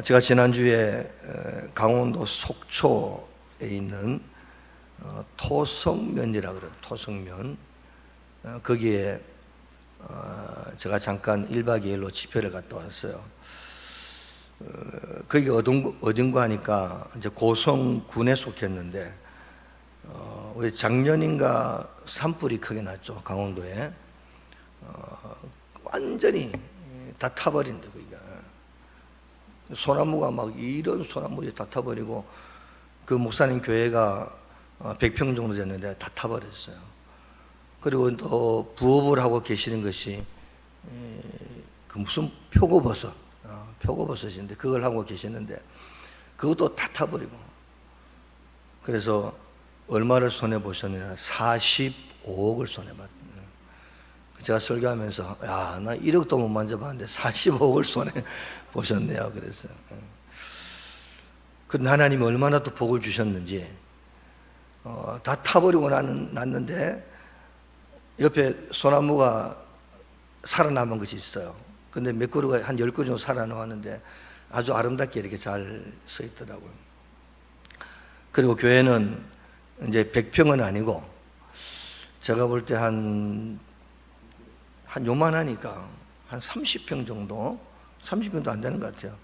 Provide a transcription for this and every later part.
제가 지난주에 강원도 속초에 있는 토성면이라고 그래요. 토성면. 거기에 제가 잠깐 1박 2일로 집회를 갔다 왔어요. 거기 어딘가 하니까 이제 고성군에 속했는데 우리 작년인가 산불이 크게 났죠. 강원도에. 완전히 다 타버린다. 거기가. 소나무가 막 이런 소나무들이 다 타버리고 그 목사님 교회가 100평 정도 됐는데 다 타버렸어요. 그리고 또 부업을 하고 계시는 것이 그 무슨 표고버섯인데 그걸 하고 계시는데 그것도 다 타버리고. 그래서 얼마를 손해보셨느냐, 45억을 손해봤어요. 제가 설교하면서 야, 나 1억도 못 만져봤는데 45억을 손해보셨네요. 그랬어요. 그런데 하나님이 얼마나 또 복을 주셨는지 다 타버리고 났는데 옆에 소나무가 살아남은 것이 있어요. 근데 몇 그루가 한 10그루 정도 살아남았는데 아주 아름답게 이렇게 잘 서 있더라고요. 그리고 교회는 이제 100평은 아니고 제가 볼 때 한 요만하니까 한 30평 정도, 30평도 안 되는 것 같아요.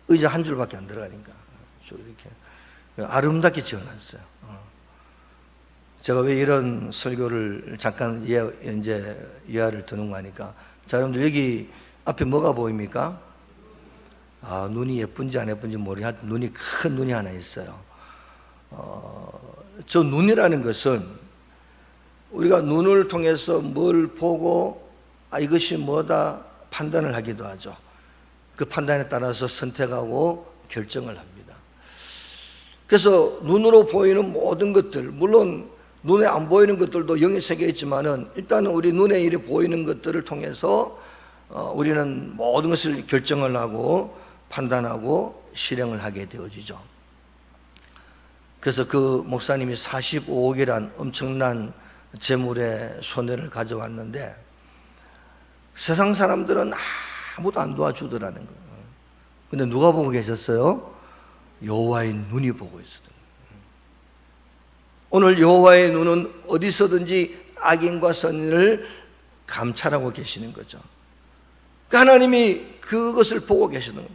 의자 한 줄밖에 안 들어가니까 이렇게 아름답게 지어놨어요. 제가 왜 이런 설교를 잠깐 이해를 드는가 하니까, 자, 여러분들 여기 앞에 뭐가 보입니까? 눈이 예쁜지 안 예쁜지 모르겠는데 눈이 큰 눈이 하나 있어요. 저 눈이라는 것은 우리가 눈을 통해서 뭘 보고 이것이 뭐다 판단을 하기도 하죠. 그 판단에 따라서 선택하고 결정을 합니다. 그래서 눈으로 보이는 모든 것들, 물론 눈에 안 보이는 것들도 영의 세계에 있지만은 일단은 우리 눈에 이렇게 보이는 것들을 통해서 우리는 모든 것을 결정을 하고 판단하고 실행을 하게 되어지죠. 그래서 그 목사님이 45억이란 엄청난 재물의 손해를 가져왔는데 세상 사람들은 아무도 안 도와주더라는 거예요. 근데 누가 보고 계셨어요? 여호와의 눈이 보고 있었어요. 오늘 여호와의 눈은 어디서든지 악인과 선인을 감찰하고 계시는 거죠. 그러니까 하나님이 그것을 보고 계시는 거예요.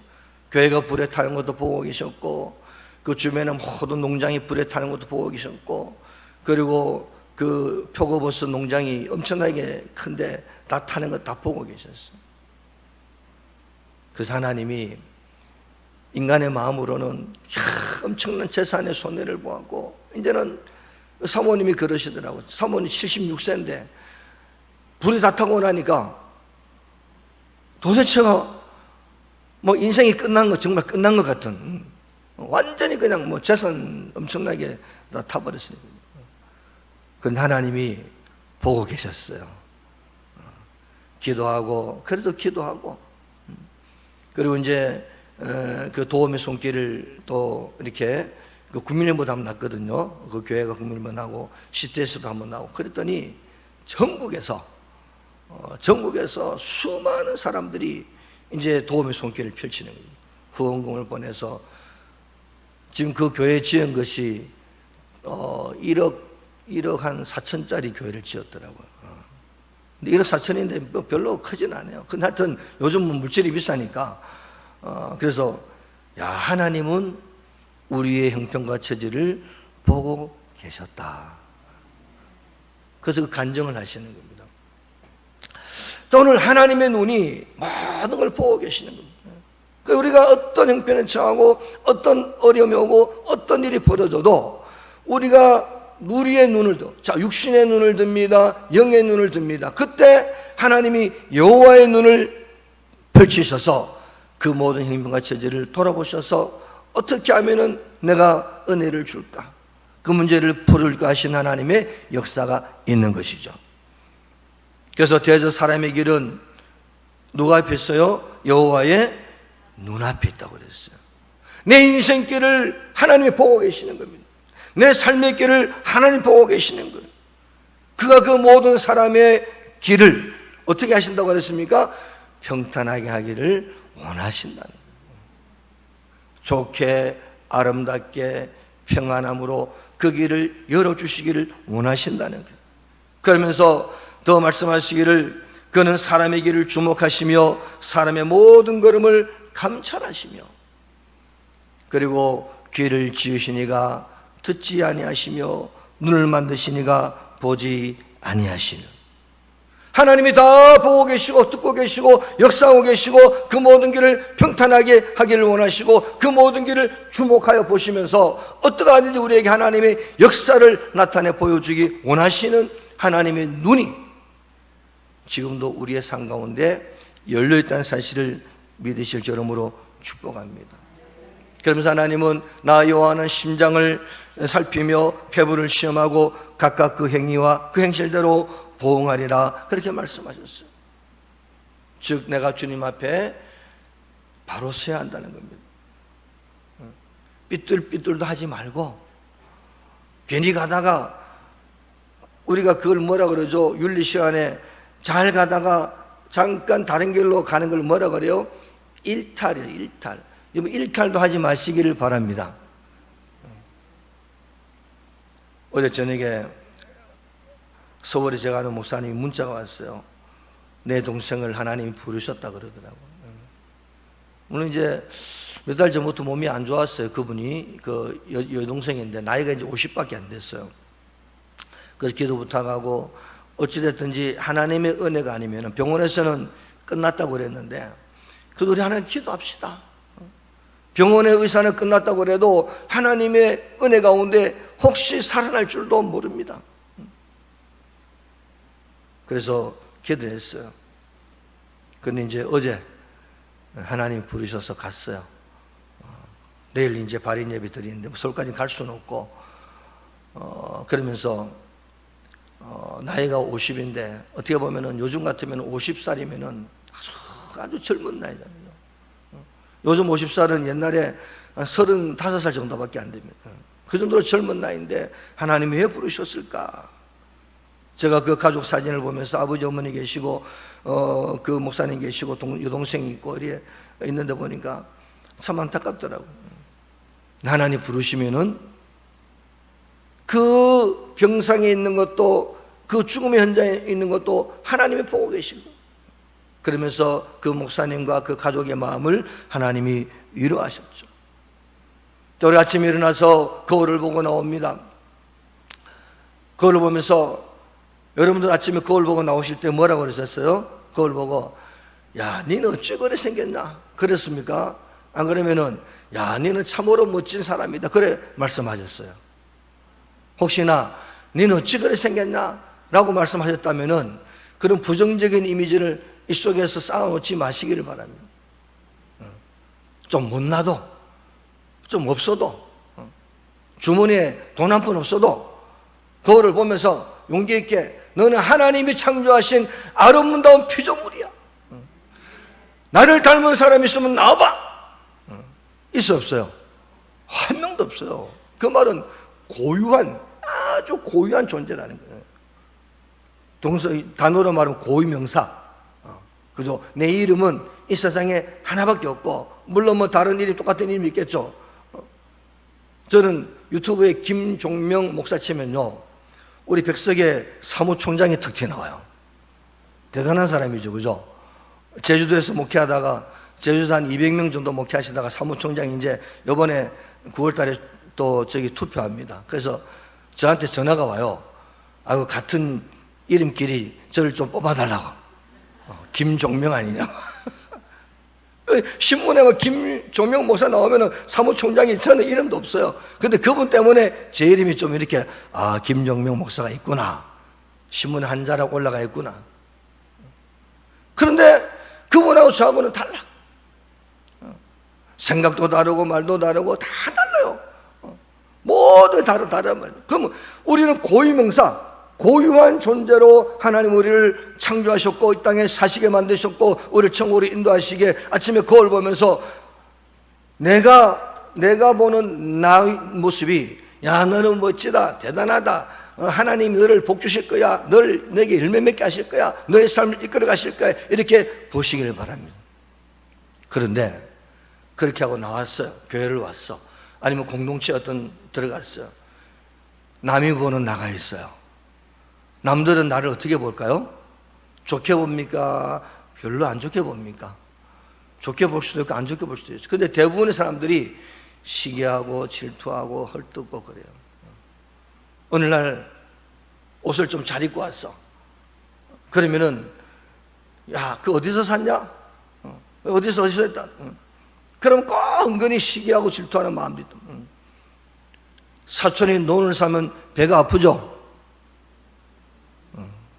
교회가 불에 타는 것도 보고 계셨고, 그 주변에 모든 농장이 불에 타는 것도 보고 계셨고, 그리고 그 표고버섯 농장이 엄청나게 큰데 다 타는 거 다 보고 계셨어요. 그래서 하나님이 인간의 마음으로는 엄청난 재산의 손해를 보았고, 이제는 사모님이 그러시더라고요. 사모님 76세인데 불이 다 타고 나니까 도대체가 뭐 인생이 끝난 거, 정말 끝난 것 같은, 완전히 그냥 뭐 재산 엄청나게 다 타버렸으니까. 그런데 하나님이 보고 계셨어요. 기도하고, 그래도 기도하고, 그리고 이제 그 도움의 손길을 또 이렇게 그 국민일보도 한번 났거든요. 그 교회가 국민일보 나고 시대에서도 한번 나오고 그랬더니 전국에서 수많은 사람들이 이제 도움의 손길을 펼치는 거예요. 후원금을 보내서 지금 그 교회 지은 것이 1억 한 4천짜리 교회를 지었더라고요. 근데 1억 4천인데 뭐 별로 크진 않아요. 근데 하여튼 요즘은 물질이 비싸니까 그래서 야, 하나님은 우리의 형편과 처지를 보고 계셨다. 그래서 그 간증을 하시는 겁니다. 자, 오늘 하나님의 눈이 모든 걸 보고 계시는 겁니다. 우리가 어떤 형편에 처하고 어떤 어려움이 오고 어떤 일이 벌어져도 우리가 우리의 눈을 육신의 눈을 듭니다. 영의 눈을 듭니다. 그때 하나님이 여호와의 눈을 펼치셔서 그 모든 형편과 처지를 돌아보셔서 어떻게 하면은 내가 은혜를 줄까? 그 문제를 풀을까 하신 하나님의 역사가 있는 것이죠. 그래서 대저 사람의 길은 누가 앞에 있어요? 여호와의 눈앞에 있다고 그랬어요. 내 인생길을 하나님이 보고 계시는 겁니다. 내 삶의 길을 하나님 보고 계시는 거예요. 그가 그 모든 사람의 길을 어떻게 하신다고 그랬습니까? 평탄하게 하기를 원하신다는 거예요. 좋게 아름답게 평안함으로 그 길을 열어주시기를 원하신다는 거예요. 그러면서 더 말씀하시기를 그는 사람의 길을 주목하시며 사람의 모든 걸음을 감찰하시며 그리고 귀를 지으시니가 듣지 아니하시며 눈을 만드시니가 보지 아니하시는, 하나님이 다 보고 계시고 듣고 계시고 역사하고 계시고 그 모든 길을 평탄하게 하기를 원하시고 그 모든 길을 주목하여 보시면서 어떻게 하든지 우리에게 하나님의 역사를 나타내 보여주기 원하시는 하나님의 눈이 지금도 우리의 삶 가운데 열려있다는 사실을 믿으실 여러모로 축복합니다. 그러면서 하나님은 나 여호와는 심장을 살피며 폐부를 시험하고 각각 그 행위와 그 행실대로 보응하리라, 그렇게 말씀하셨어요. 즉 내가 주님 앞에 바로 서야 한다는 겁니다. 삐뚤삐뚤도 하지 말고, 괜히 가다가 우리가 그걸 뭐라 그러죠? 윤리 시간에 잘 가다가 잠깐 다른 길로 가는 걸 뭐라 그래요? 일탈이에요. 일탈. 여러분 일탈도 하지 마시기를 바랍니다. 어제 저녁에 서울에 제가 아는 목사님이 문자가 왔어요. 내 동생을 하나님이 부르셨다 그러더라고요. 물론 이제 몇 달 전부터 몸이 안 좋았어요. 그분이 그 여동생인데 나이가 이제 50밖에 안 됐어요. 그래서 기도 부탁하고 어찌됐든지 하나님의 은혜가 아니면, 병원에서는 끝났다고 그랬는데 그래도 우리 하나님 기도합시다. 병원의 의사는 끝났다고 그래도 하나님의 은혜 가운데 혹시 살아날 줄도 모릅니다. 그래서 기도했어요. 근데 이제 어제 하나님 부르셔서 갔어요. 내일 이제 발인 예배 드리는데 서울까지 갈 수는 없고, 그러면서 나이가 50인데 어떻게 보면은 요즘 같으면 50살이면은 아주 젊은 나이잖아요. 요즘 50살은 옛날에 35살 정도밖에 안 됩니다. 그 정도로 젊은 나이인데 하나님이 왜 부르셨을까? 제가 그 가족 사진을 보면서 아버지 어머니 계시고 그 목사님 계시고 여동생이 있고 이렇게 있는데 보니까 참 안타깝더라고요. 하나님 부르시면은 그 병상에 있는 것도 그 죽음의 현장에 있는 것도 하나님이 보고 계시고, 그러면서 그 목사님과 그 가족의 마음을 하나님이 위로하셨죠. 또 우리 아침에 일어나서 거울을 보고 나옵니다. 거울을 보면서, 여러분들 아침에 거울 보고 나오실 때 뭐라고 그러셨어요? 거울 보고 야 니는 어찌 그래 생겼나? 그랬습니까? 안 그러면은 야 니는 참으로 멋진 사람이다, 그래 말씀하셨어요. 혹시나 니는 어찌 그래 생겼나? 라고 말씀하셨다면은 그런 부정적인 이미지를 이 속에서 쌓아놓지 마시기를 바랍니다. 좀 못나도, 좀 없어도, 주머니에 돈 한 푼 없어도 거울을 보면서 용기 있게 너는 하나님이 창조하신 아름다운 피조물이야. 나를 닮은 사람이 있으면 나와봐. 있어 없어요? 한 명도 없어요. 그 말은 고유한, 아주 고유한 존재라는 거예요. 단어로 말하면 고유명사. 그죠? 내 이름은 이 세상에 하나밖에 없고, 물론 뭐 다른 이름, 똑같은 이름이 있겠죠. 저는 유튜브에 김종명 목사 치면요, 우리 백석의 사무총장의 특징이 나와요. 대단한 사람이죠, 그죠? 제주도에서 목회하다가 제주도 한 200명 정도 목회하시다가 사무총장이 이제 이번에 9월달에 또 저기 투표합니다. 그래서 저한테 전화가 와요. 아이고 같은 이름끼리 저를 좀 뽑아달라고. 김종명 아니냐? 신문에 뭐 김종명 목사 나오면은 사무총장이 저는 이름도 없어요. 근데 그분 때문에 제 이름이 좀 이렇게 김종명 목사가 있구나, 신문에 한 자락 올라가 있구나. 그런데 그분하고 저하고는 달라. 생각도 다르고 말도 다르고 다 달라요. 모두 다르면. 그럼 우리는 고유명사, 고유한 존재로 하나님 우리를 창조하셨고 이 땅에 사시게 만드셨고 우리를 천국으로 인도하시게, 아침에 거울 보면서 내가 보는 나의 모습이 야 너는 멋지다, 대단하다, 하나님 너를 복 주실 거야, 널 내게 열매 맺게 하실 거야, 너의 삶을 이끌어 가실 거야, 이렇게 보시기를 바랍니다. 그런데 그렇게 하고 나왔어요. 교회를 왔어. 아니면 공동체 어떤 들어갔어요. 남이 보는 나가 있어요. 남들은 나를 어떻게 볼까요? 좋게 봅니까? 별로 안 좋게 봅니까? 좋게 볼 수도 있고 안 좋게 볼 수도 있어요. 근데 대부분의 사람들이 시기하고 질투하고 헐뜯고 그래요. 어느 날 옷을 좀 잘 입고 왔어. 그러면은 야, 그 어디서 샀냐? 어디서 했다? 그럼 꼭 은근히 시기하고 질투하는 마음도 있다. 사촌이 논을 사면 배가 아프죠?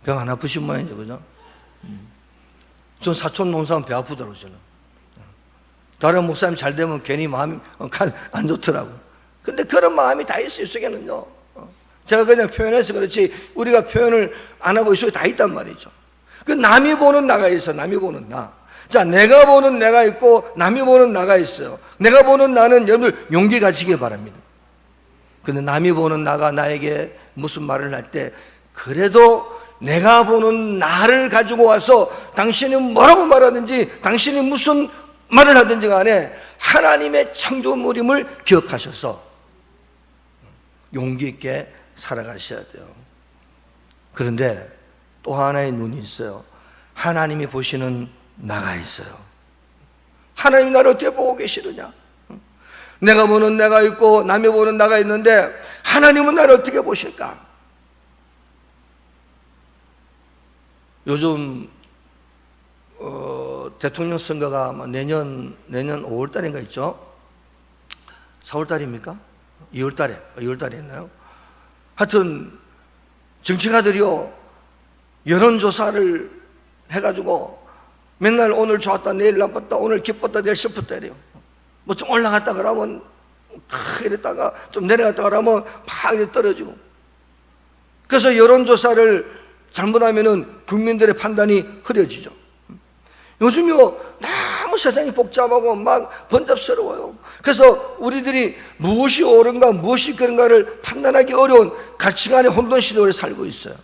배가 안 아프신 모양이죠, 그죠? 전 사촌 논 사면 배 아프더라고요, 저는. 다른 목사님 잘 되면 괜히 마음이 안 좋더라고. 근데 그런 마음이 다 있어요, 속에는요. 제가 그냥 표현해서 그렇지, 우리가 표현을 안 하고 이 속에 다 있단 말이죠. 그 남이 보는 나가 있어, 남이 보는 나. 자, 내가 보는 내가 있고, 남이 보는 나가 있어요. 내가 보는 나는 여러분들 용기 가지기 바랍니다. 근데 남이 보는 나가 나에게 무슨 말을 할 때, 그래도 내가 보는 나를 가지고 와서 당신이 뭐라고 말하든지, 당신이 무슨 말을 하든지 간에 하나님의 창조물임을 기억하셔서 용기 있게 살아가셔야 돼요. 그런데 또 하나의 눈이 있어요. 하나님이 보시는 나가 있어요. 하나님이 나를 어떻게 보고 계시느냐? 내가 보는 내가 있고 남이 보는 나가 있는데 하나님은 나를 어떻게 보실까? 요즘 대통령 선거가 아마 내년 5월 달인가 있죠? 4월 달입니까? 2월 달에 있나요? 하여튼 정치가들이요 여론조사를 해가지고 맨날 오늘 좋았다 내일 나빴다 오늘 기뻤다 내일 슬펐다 이래요. 뭐 좀 올라갔다 그러면 이랬다가 좀 내려갔다 그러면 막 이렇게 떨어지고. 그래서 여론조사를 잘못하면은 국민들의 판단이 흐려지죠. 요즘요 너무 세상이 복잡하고 막 번잡스러워요. 그래서 우리들이 무엇이 옳은가 무엇이 그런가를 판단하기 어려운 가치관의 혼돈 시대에 살고 있어요.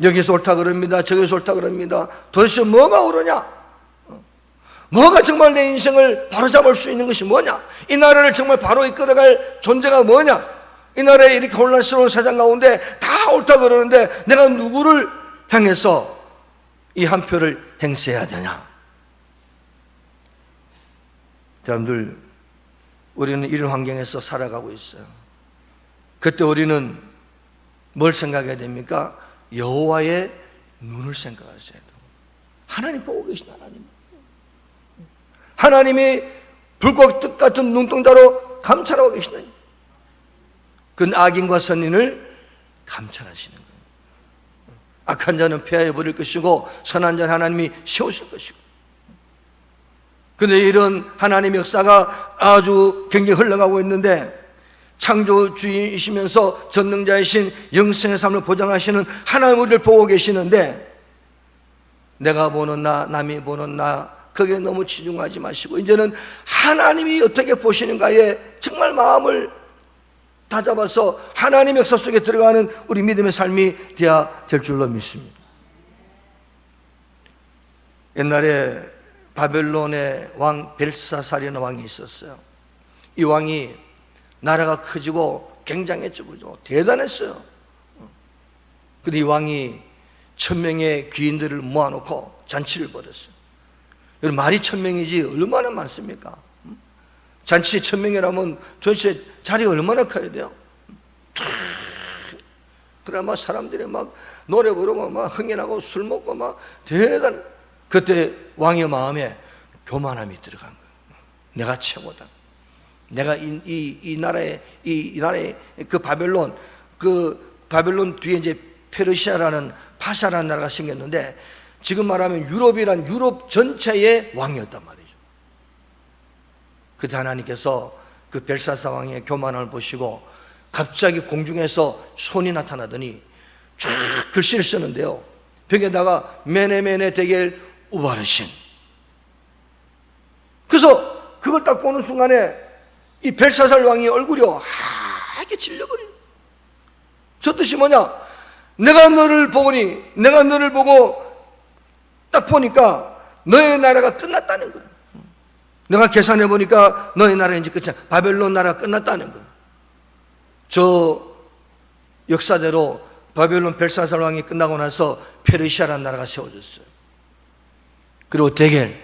여기서 옳다 그럽니다. 저기서 옳다 그럽니다. 도대체 뭐가 옳으냐? 뭐가 정말 내 인생을 바로잡을 수 있는 것이 뭐냐? 이 나라를 정말 바로 이끌어갈 존재가 뭐냐? 이 나라의 이렇게 혼란스러운 세상 가운데 다 옳다 그러는데 내가 누구를 향해서 이 한 표를 행세해야 되냐? 여러분들, 우리는 이런 환경에서 살아가고 있어요. 그때 우리는 뭘 생각해야 됩니까? 여호와의 눈을 생각하셔야 돼요. 하나님 보고 계신 하나님. 하나님이 불꽃 뜻 같은 눈동자로 감찰하고 계시다. 그 악인과 선인을 감찰하시는 거예요. 악한 자는 폐하해 버릴 것이고 선한 자는 하나님이 세우실 것이고. 그런데 이런 하나님의 역사가 아주 굉장히 흘러가고 있는데 창조주이시면서 전능자이신 영생의 삶을 보장하시는 하나님 우리를 보고 계시는데 내가 보는 나, 남이 보는 나 거기에 너무 치중하지 마시고 이제는 하나님이 어떻게 보시는가에 정말 마음을 다잡아서 하나님의 역사 속에 들어가는 우리 믿음의 삶이 되어야 될 줄로 믿습니다. 옛날에 바벨론의 왕 벨사살이라는 왕이 있었어요. 이 왕이 나라가 커지고 굉장했죠, 그죠? 대단했어요. 근데 이 왕이 1000명의 귀인들을 모아놓고 잔치를 벌였어요. 여러분, 말이 1000명이지 얼마나 많습니까? 잔치 1000명이라면 도대체 자리가 얼마나 커야 돼요? 그래 막 사람들이 막 노래 부르고 막 흥연하고 술 먹고 막 대단. 그때 왕의 마음에 교만함이 들어간 거예요. 내가 최고다. 내가 이 나라의 그 바벨론 뒤에 이제 페르시아라는 파샤라는 나라가 생겼는데 지금 말하면 유럽 전체의 왕이었단 말이죠. 그때 하나님께서 그 벨사살 왕의 교만함을 보시고 갑자기 공중에서 손이 나타나더니 쫙 글씨를 쓰는데요. 벽에다가 메네메네 데겔 우바르신. 그래서 그걸 딱 보는 순간에 이 벨사살 왕의 얼굴이 하얗게 질려버려요. 저 뜻이 뭐냐? 내가 너를 보고 딱 보니까 너의 나라가 끝났다는 거예요. 내가 계산해 보니까 너희 나라 이제 끝이야. 바벨론 나라 끝났다는 거예요. 저 역사대로 바벨론 벨사살 왕이 끝나고 나서 페르시아라는 나라가 세워졌어요. 그리고 대개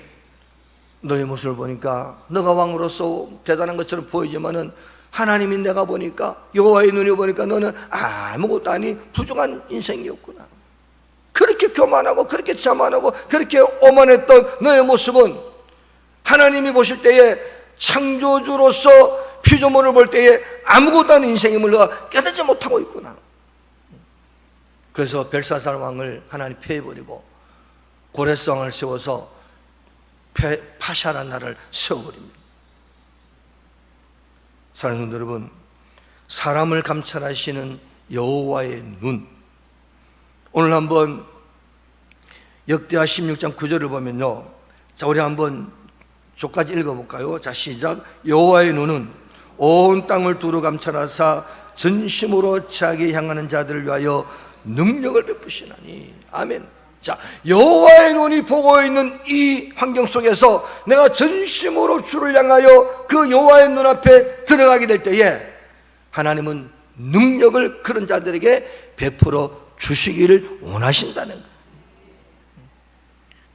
너의 모습을 보니까 너가 왕으로서 대단한 것처럼 보이지만은 하나님이 내가 보니까 여호와의 눈이 보니까 너는 아무것도 아닌 부족한 인생이었구나. 그렇게 교만하고 그렇게 자만하고 그렇게 오만했던 너의 모습은 하나님이 보실 때에 창조주로서 피조물을 볼 때에 아무것도 아닌 인생임을 너가 깨닫지 못하고 있구나. 그래서 벨사살 왕을 하나님 폐해버리고 고레스 왕을 세워서 파샤라는 나라를 세워버립니다. 사랑하는 여러분, 사람을 감찰하시는 여호와의 눈. 오늘 한번 역대하 16장 9절을 보면요, 자 우리 한번 조까지 읽어볼까요? 자 시작. 여호와의 눈은 온 땅을 두루 감찰하사 전심으로 자기 향하는 자들을 위하여 능력을 베푸시나니. 아멘. 자, 여호와의 눈이 보고 있는 이 환경 속에서 내가 전심으로 주를 향하여 그 여호와의 눈앞에 들어가게 될 때에 하나님은 능력을 그런 자들에게 베풀어 주시기를 원하신다는 거예요.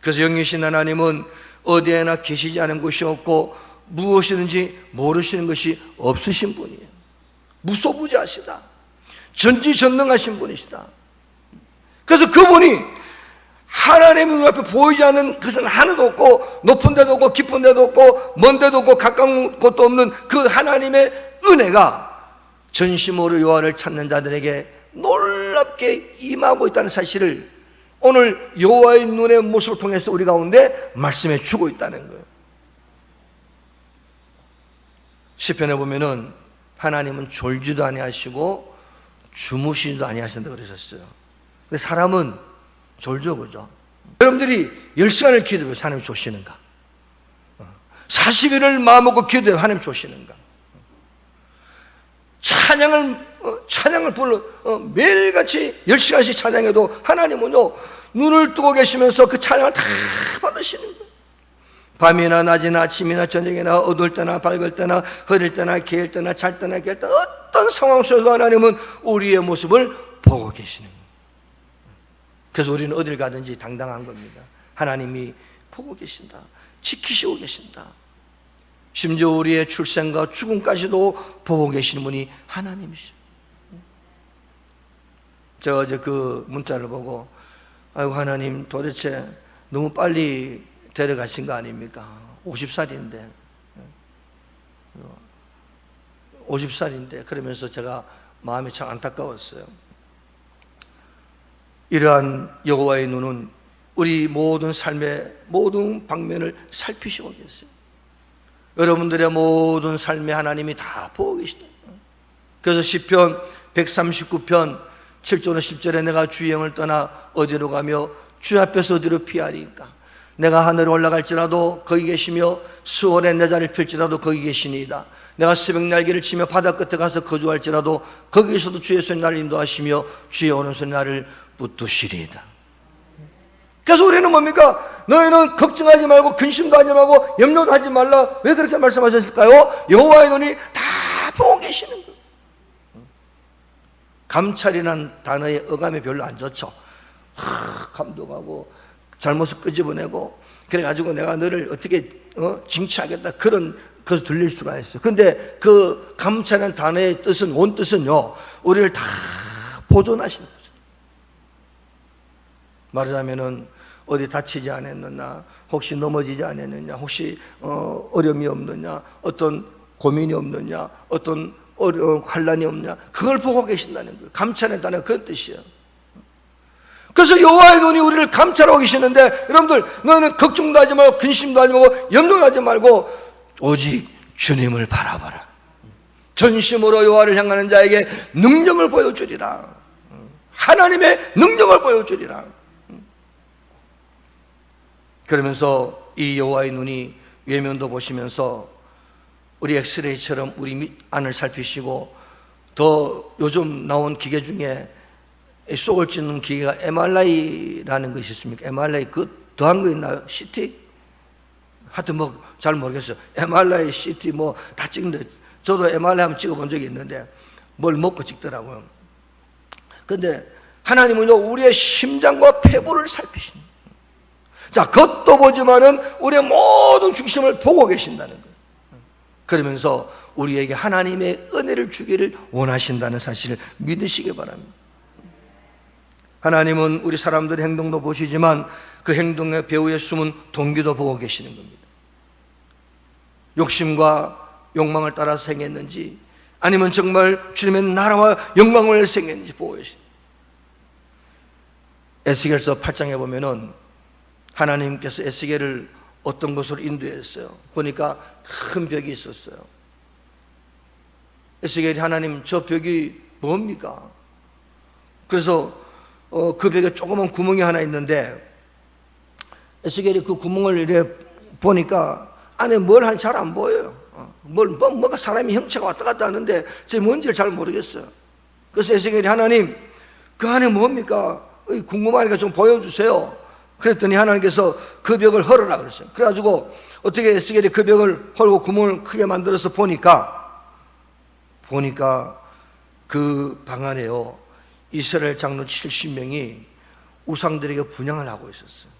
그래서 영이신 하나님은 어디에나 계시지 않은 것이 없고 무엇이든지 모르시는 것이 없으신 분이에요. 무소부지하시다. 전지전능하신 분이시다. 그래서 그분이 하나님의 눈앞에 보이지 않는 것은 하나도 없고 높은 데도 없고 깊은 데도 없고 먼 데도 없고 가까운 곳도 없는 그 하나님의 은혜가 전심으로 여호와를 찾는 자들에게 놀랍게 임하고 있다는 사실을 오늘 여호와의 눈의 모습을 통해서 우리 가운데 말씀해 주고 있다는 거예요. 시편에 보면은 하나님은 졸지도 아니하시고 주무시지도 아니하신다고 그러셨어요. 근데 사람은 졸죠, 그죠? 여러분들이 10시간을 기도해요. 하나님 조시는가? 40일을 마음먹고 기도해요. 하나님 조시는가? 찬양을 불러 매일같이 10시간씩 찬양해도 하나님은요 눈을 뜨고 계시면서 그 찬양을 다 받으시는 거예요. 밤이나 낮이나 아침이나 저녁이나 어두울 때나 밝을 때나 흐릴 때나 개일 때나 잘 때나 깰 때 어떤 상황 속에서 하나님은 우리의 모습을 보고 계시는 거예요. 그래서 우리는 어딜 가든지 당당한 겁니다. 하나님이 보고 계신다. 지키시고 계신다. 심지어 우리의 출생과 죽음까지도 보고 계시는 분이 하나님이시죠. 제가 어제 그 문자를 보고 아이고 하나님 도대체 너무 빨리 데려가신 거 아닙니까? 50살인데 50살인데 그러면서 제가 마음이 참 안타까웠어요. 이러한 여호와의 눈은 우리 모든 삶의 모든 방면을 살피시고 계세요. 여러분들의 모든 삶에 하나님이 다 보고 계시다. 그래서 시편 139편 7절과 10절에 내가 주의 영을 떠나 어디로 가며 주 앞에서 어디로 피하리까? 내가 하늘에 올라갈지라도 거기 계시며 수월에 내 자리를 펼지라도 거기 계시니이다. 내가 새벽 날개를 치며 바다 끝에 가서 거주할지라도 거기에서도 주의 손이 나를 인도하시며 주의 오른손이 나를 붙드시리이다. 그래서 우리는 뭡니까? 너희는 걱정하지 말고 근심도 하지 말고 염려도 하지 말라. 왜 그렇게 말씀하셨을까요? 여호와의 눈이 다 보고 계시는 거예요. 감찰이라는 단어의 어감이 별로 안 좋죠. 감독하고 잘못을 끄집어내고 그래가지고 내가 너를 어떻게 징치하겠다 그런 것을 들릴 수가 있어요. 근데 그 감찰이라는 단어의 뜻은 원뜻은요 우리를 다 보존하시는 거죠. 말하자면은 어디 다치지 않았느냐, 혹시 넘어지지 않았느냐, 혹시 어려움이 없느냐, 어떤 고민이 없느냐, 어떤 환란이 없느냐, 그걸 보고 계신다는 거예요. 감찰한다는 그런 뜻이에요. 그래서 여호와의 눈이 우리를 감찰하고 계시는데 여러분들 너는 걱정도 하지 말고 근심도 하지 말고 염려도 하지 말고 오직 주님을 바라봐라. 전심으로 여호와를 향하는 자에게 능력을 보여주리라. 하나님의 능력을 보여주리라. 그러면서 이 여호와의 눈이 외면도 보시면서 우리 엑스레이처럼 우리 안을 살피시고 더 요즘 나온 기계 중에 속을 찢는 기계가 MRI라는 것이 있습니까? MRI 그 더한 거 있나요? CT? 하여튼 뭐 잘 모르겠어요. MRI, CT 뭐 다 찍는데, 저도 MRI 한번 찍어본 적이 있는데 뭘 먹고 찍더라고요. 근데 하나님은요, 우리의 심장과 폐부를 살피신. 자, 겉도 보지만은 우리의 모든 중심을 보고 계신다는 거예요. 그러면서 우리에게 하나님의 은혜를 주기를 원하신다는 사실을 믿으시기 바랍니다. 하나님은 우리 사람들의 행동도 보시지만 그 행동의 배후에 숨은 동기도 보고 계시는 겁니다. 욕심과 욕망을 따라서 행했는지, 아니면 정말 주님의 나라와 영광을 행했는지 보고 계십니다. 에스겔서 8장에 보면은 하나님께서 에스겔을 어떤 곳으로 인도했어요. 보니까 큰 벽이 있었어요. 에스겔이 하나님, 저 벽이 뭡니까? 그래서 그 벽에 조그만 구멍이 하나 있는데, 에스겔이 그 구멍을 이래 보니까 안에 뭘 하는지 잘 안 보여요. 뭐가 사람이 형체가 왔다 갔다 하는데 저 뭔지를 잘 모르겠어요. 그래서 에스겔이 하나님, 그 안에 뭡니까? 궁금하니까 좀 보여주세요. 그랬더니 하나님께서 그 벽을 헐으라 그랬어요. 그래가지고 어떻게 에스겔이 그 벽을 헐고 구멍을 크게 만들어서 보니까 그 방 안에요, 이스라엘 장로 70명이 우상들에게 분향을 하고 있었어요.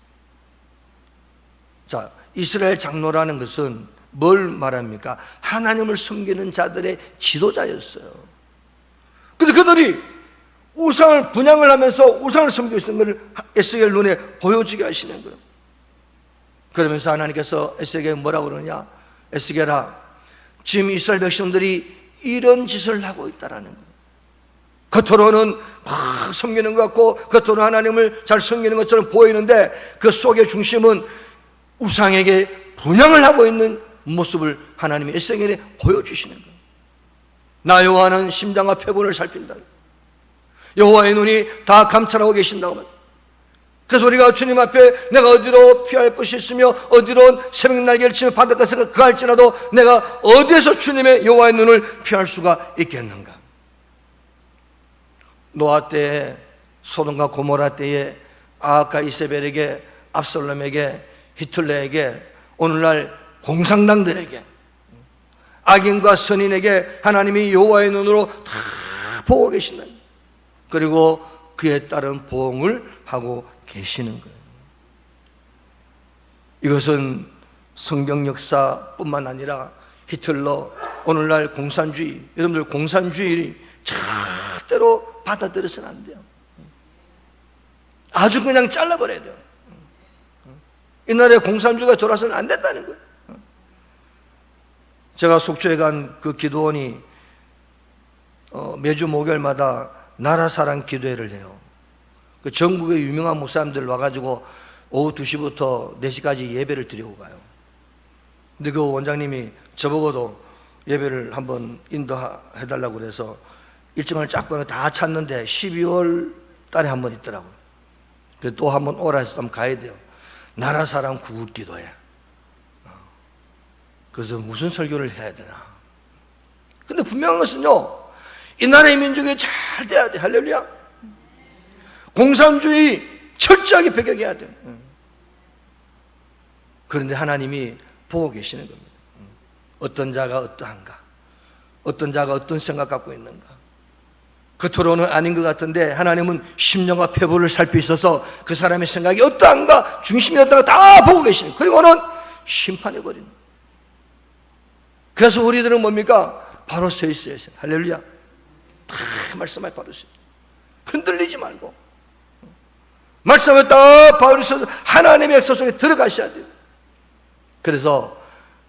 자, 이스라엘 장로라는 것은 뭘 말합니까? 하나님을 섬기는 자들의 지도자였어요. 근데 그들이 우상을 분향을 하면서 우상을 섬기고 있는 것을 에스겔 눈에 보여주게 하시는 거예요. 그러면서 하나님께서 에스겔에게 뭐라고 그러냐? 에스겔아, 지금 이스라엘 백성들이 이런 짓을 하고 있다라는 거예요. 겉으로는 막 섬기는 것 같고, 겉으로는 하나님을 잘 섬기는 것처럼 보이는데 그 속의 중심은 우상에게 분향을 하고 있는 모습을 하나님이 에스겔에 보여주시는 거예요. 나 여호와는 심장과 폐부를 살핀다. 여호와의 눈이 다 감찰하고 계신다고 말합니다. 그래서 우리가 주님 앞에 내가 어디로 피할 것이 있으며 어디로 새벽 날개를 치며 바닷가에서 그할지라도 내가 어디에서 주님의 여호와의 눈을 피할 수가 있겠는가? 노아 때에, 소돔과 고모라 때에 아합과 이세벨에게, 압살롬에게, 히틀러에게, 오늘날 공산당들에게, 악인과 선인에게 하나님이 여호와의 눈으로 다 보고 계신다. 그리고 그에 따른 보응을 하고 계시는 거예요. 이것은 성경 역사뿐만 아니라 히틀러, 오늘날 공산주의, 여러분들 공산주의 절대로 받아들여서는 안 돼요. 아주 그냥 잘라버려야 돼요. 이 나라에 공산주의가 돌아서는 안 된다는 거예요. 제가 속초에 간 그 기도원이 매주 목요일마다 나라사랑 기도회를 해요. 그 전국의 유명한 목사님들 와가지고 오후 2시부터 4시까지 예배를 드리고 가요. 근데 그 원장님이 저보고도 예배를 한번 인도해달라고 그래서 일정을 쫙 보내 다 찾는데 12월 달에 한번 있더라고요. 그래서 또 한번 오라 해서 한번 가야 돼요. 나라사랑 구국기도회. 그래서 무슨 설교를 해야 되나. 근데 분명한 것은요, 이 나라의 민족이 잘 돼야 돼. 할렐루야. 공산주의 철저하게 배격해야 돼. 그런데 하나님이 보고 계시는 겁니다. 어떤 자가 어떠한가, 어떤 자가 어떤 생각 갖고 있는가. 겉으로는 아닌 것 같은데 하나님은 심령과 폐부를 살피셔서 그 사람의 생각이 어떠한가, 중심이 어떠한가 다 보고 계시는, 그리고는 심판해버리는. 그래서 우리들은 뭡니까? 바로 서 있어야 해요. 할렐루야. 다 말씀을 바로 서 있어요. 흔들리지 말고 말씀을 딱 바로 서서 하나님의 역사 속에 들어가셔야 돼요. 그래서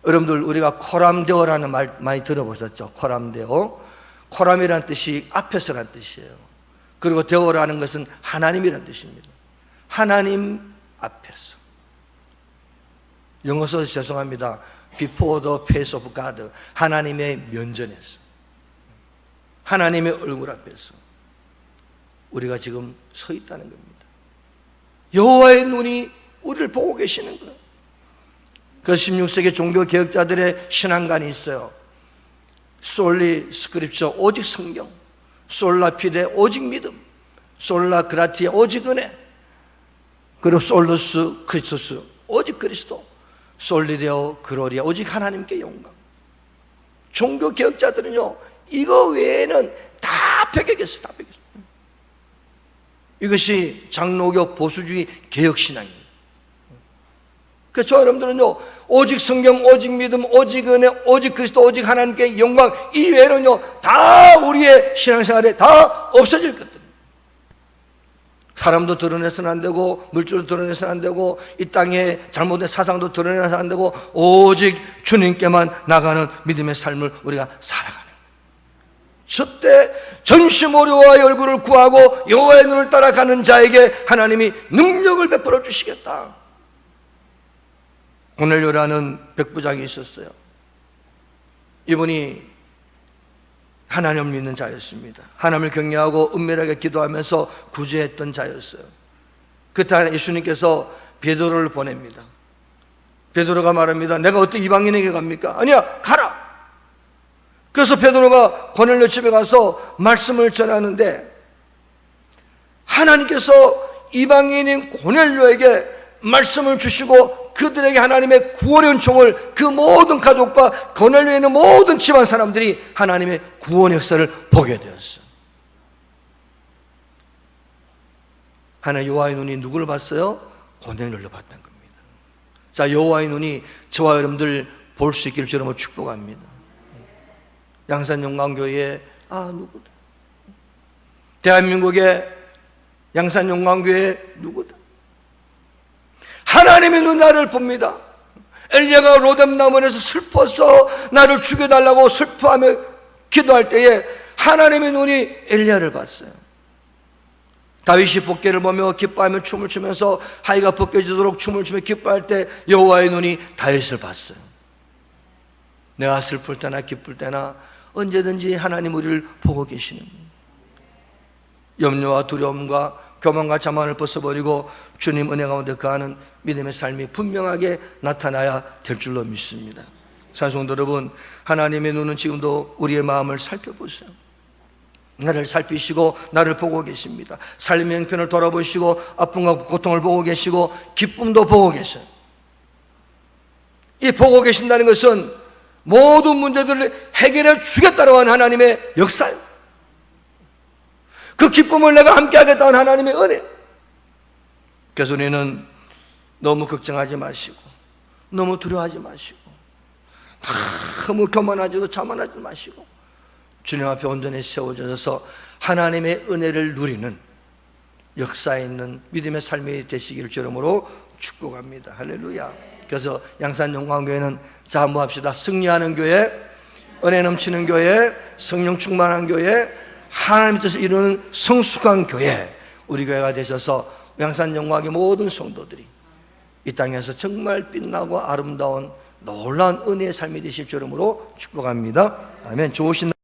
여러분들, 우리가 코람데오라는 말 많이 들어보셨죠? 코람데오. 코람이라는 뜻이 앞에서라는 뜻이에요. 그리고 데오라는 것은 하나님이라는 뜻입니다. 하나님 앞에서. 영어 써서 죄송합니다. Before the face of God. 하나님의 면전에서, 하나님의 얼굴 앞에서 우리가 지금 서 있다는 겁니다. 여호와의 눈이 우리를 보고 계시는 거예요. 그 16세기 종교 개혁자들의 신앙관이 있어요. 솔리 스크립처, 오직 성경. 솔라 피데, 오직 믿음. 솔라 그라티아, 오직 은혜. 그리고 솔루스 크리스토스, 오직 그리스도. 솔리데오 그로리아, 오직 하나님께 영광. 종교 개혁자들은요, 이거 외에는 다 베껴겠어요. 다 베꼈어요. 이것이 장로교 보수주의 개혁신앙입니다. 그래서 저 여러분들은요, 오직 성경, 오직 믿음, 오직 은혜, 오직 그리스도, 오직 하나님께 영광 이외에는요, 다 우리의 신앙생활에 다 없어질 것들. 사람도 드러내서는 안 되고, 물질도 드러내서는 안 되고, 이 땅에 잘못된 사상도 드러내서는 안 되고, 오직 주님께만 나가는 믿음의 삶을 우리가 살아가는. 저때 전심오려와의 얼굴을 구하고 여호와의 눈을 따라가는 자에게 하나님이 능력을 베풀어 주시겠다. 고넬료라는 백부장이 있었어요. 이분이 하나님을 믿는 자였습니다. 하나님을 경외하고 은밀하게 기도하면서 구제했던 자였어요. 그때 예수님께서 베드로를 보냅니다. 베드로가 말합니다. 내가 어떻게 이방인에게 갑니까? 아니야, 가라. 그래서 베드로가 고넬료 집에 가서 말씀을 전하는데, 하나님께서 이방인인 고넬료에게 말씀을 주시고 그들에게 하나님의 구원의 은총을, 그 모든 가족과 고넬료에 있는 모든 집안 사람들이 하나님의 구원의 역사를 보게 되었어요. 하나님 여호와의 눈이 누구를 봤어요? 고넬료를 봤던 겁니다. 자, 여호와의 눈이 저와 여러분들 볼 수 있기를 저는 축복합니다. 양산용광교회, 누구다? 대한민국의 양산용광교회 누구다? 하나님의 눈 나를 봅니다. 엘리야가 로뎀나무에서 슬퍼서 나를 죽여달라고 슬퍼하며 기도할 때에 하나님의 눈이 엘리야를 봤어요. 다윗이 복궤를 보며 기뻐하며 춤을 추면서 하의가 벗겨지도록 춤을 추며 기뻐할 때 여호와의 눈이 다윗을 봤어요. 내가 슬플 때나 기쁠 때나 언제든지 하나님 우리를 보고 계시는 거예요. 염려와 두려움과 교만과 자만을 벗어버리고 주님 은혜 가운데 거하는 믿음의 삶이 분명하게 나타나야 될 줄로 믿습니다. 사랑하는 여러분, 하나님의 눈은 지금도 우리의 마음을 살펴보세요. 나를 살피시고 나를 보고 계십니다. 삶의 형편을 돌아보시고 아픔과 고통을 보고 계시고 기쁨도 보고 계세요. 이 보고 계신다는 것은 모든 문제들을 해결해 주겠다고 하는 하나님의 역사예요. 그 기쁨을 내가 함께 하겠다는 하나님의 은혜. 그래서 우리는 너무 걱정하지 마시고, 너무 두려워하지 마시고, 너무 교만하지도 자만하지 마시고, 주님 앞에 온전히 세워져서 하나님의 은혜를 누리는 역사에 있는 믿음의 삶이 되시기를 주름으로 축복합니다. 할렐루야. 그래서 양산용광교회는 자, 뭐 합시다. 승리하는 교회, 은혜 넘치는 교회, 성령 충만한 교회, 하나님 뜻을 이루는 성숙한 교회, 우리 교회가 되셔서 양산용광의 모든 성도들이 이 땅에서 정말 빛나고 아름다운 놀라운 은혜의 삶이 되실 줄으로 축복합니다. 아멘. 좋으신